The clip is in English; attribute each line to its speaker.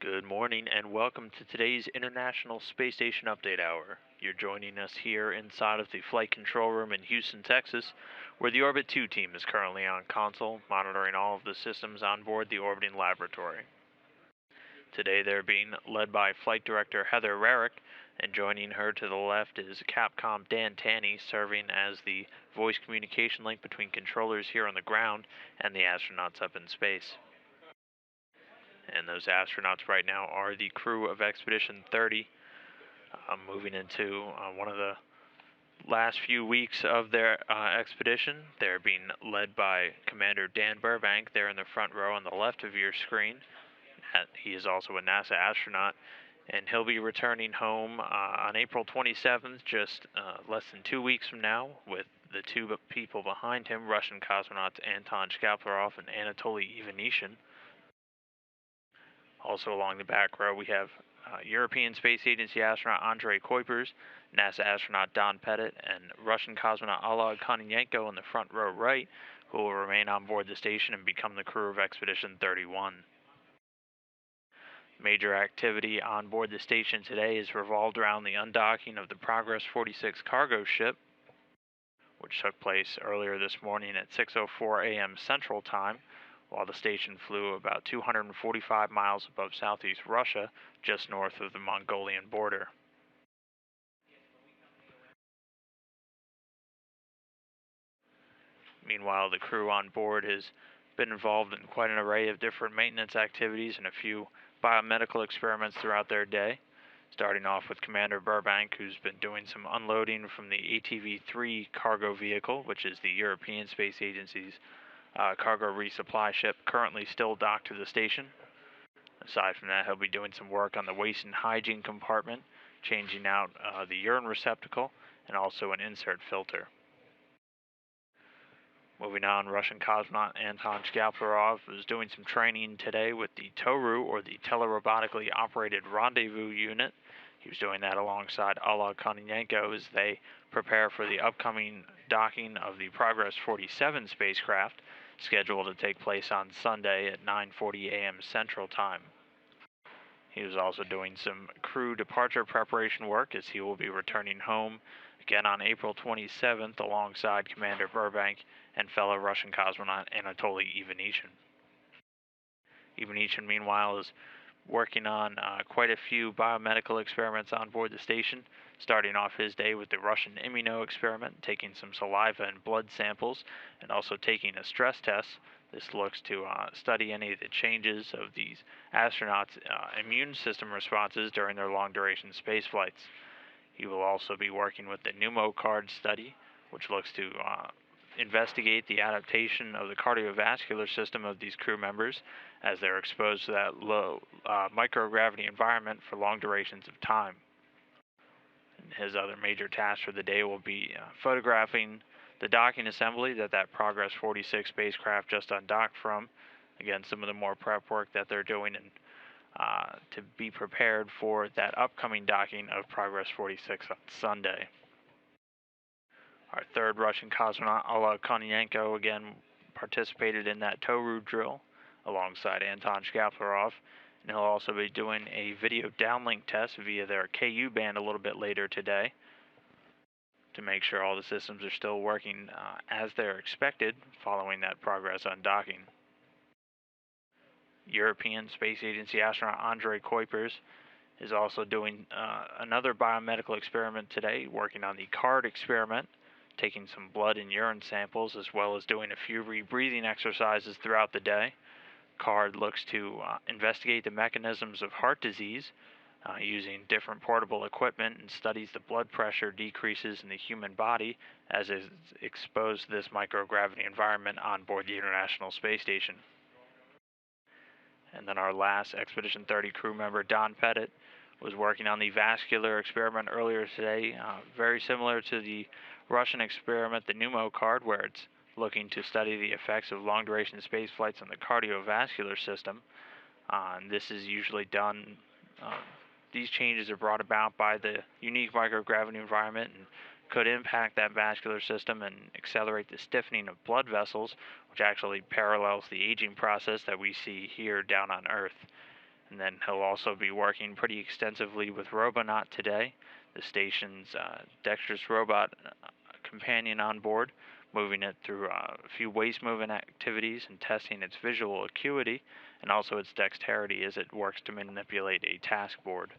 Speaker 1: Good morning and welcome to today's International Space Station Update Hour. You're joining us here inside of the Flight Control Room in Houston, Texas, where the Orbit 2 team is currently on console, monitoring all of the systems on board the orbiting laboratory. Today they're being led by Flight Director Heather Rarick, and joining her to the left is Capcom Dan Tanney, serving as the voice communication link between controllers here on the ground and the astronauts up in space. And those astronauts right now are the crew of Expedition 30, moving into one of the last few weeks of their expedition. They're being led by Commander Dan Burbank there in the front row on the left of your screen. He is also a NASA astronaut, and he'll be returning home on April 27th, just less than 2 weeks from now, with the two people behind him, Russian cosmonauts Anton Shkaplerov and Anatoly Ivanishin. Also along the back row, we have European Space Agency astronaut Andrei Kuipers, NASA astronaut Don Pettit, and Russian cosmonaut Oleg Kononenko in the front row right, who will remain on board the station and become the crew of Expedition 31. Major activity on board the station today is revolved around the undocking of the Progress 46 cargo ship, which took place earlier this morning at 6:04 a.m. Central Time, while the station flew about 245 miles above southeast Russia, just north of the Mongolian border. Meanwhile, the crew on board has been involved in quite an array of different maintenance activities and a few biomedical experiments throughout their day, starting off with Commander Burbank, who's been doing some unloading from the ATV-3 cargo vehicle, which is the European Space Agency's cargo resupply ship currently still docked to the station. Aside from that, he'll be doing some work on the waste and hygiene compartment, changing out the urine receptacle and also an insert filter. Moving on, Russian cosmonaut Anton Shkaplerov is doing some training today with the TORU, or the Telerobotically Operated Rendezvous Unit. He was doing that alongside Oleg Kononenko as they prepare for the upcoming docking of the Progress 47 spacecraft, scheduled to take place on Sunday at 9:40 a.m. Central Time. He was also doing some crew departure preparation work as he will be returning home again on April 27th alongside Commander Burbank and fellow Russian cosmonaut Anatoly Ivanishin. Ivanishin, meanwhile, is working on quite a few biomedical experiments on board the station, starting off his day with the Russian immuno experiment, taking some saliva and blood samples, and also taking a stress test. This looks to study any of the changes of these astronauts' immune system responses during their long-duration space flights. He will also be working with the pneumocard study, which looks to investigate the adaptation of the cardiovascular system of these crew members as they're exposed to that low microgravity environment for long durations of time. And his other major task for the day will be photographing the docking assembly that Progress 46 spacecraft just undocked from. Again, some of the more prep work that they're doing and to be prepared for that upcoming docking of Progress 46 on Sunday. Our third Russian cosmonaut, Oleg Kononenko, again participated in that TORU drill alongside Anton Shkaplerov, and he'll also be doing a video downlink test via their KU band a little bit later today to make sure all the systems are still working as they're expected following that Progress undocking. European Space Agency astronaut Andrei Kuipers is also doing another biomedical experiment today, working on the CARD experiment, taking some blood and urine samples, as well as doing a few rebreathing exercises throughout the day. CARD looks to investigate the mechanisms of heart disease using different portable equipment, and studies the blood pressure decreases in the human body as is exposed to this microgravity environment on board the International Space Station. And then our last Expedition 30 crew member, Don Pettit, was working on the vascular experiment earlier today, very similar to the Russian experiment, the pneumocard, where it's looking to study the effects of long-duration space flights on the cardiovascular system. And this is usually done, these changes are brought about by the unique microgravity environment and could impact that vascular system and accelerate the stiffening of blood vessels, which actually parallels the aging process that we see here down on Earth. And then he'll also be working pretty extensively with Robonaut today, the station's dexterous robot companion on board, moving it through a few waist movement activities and testing its visual acuity and also its dexterity as it works to manipulate a task board.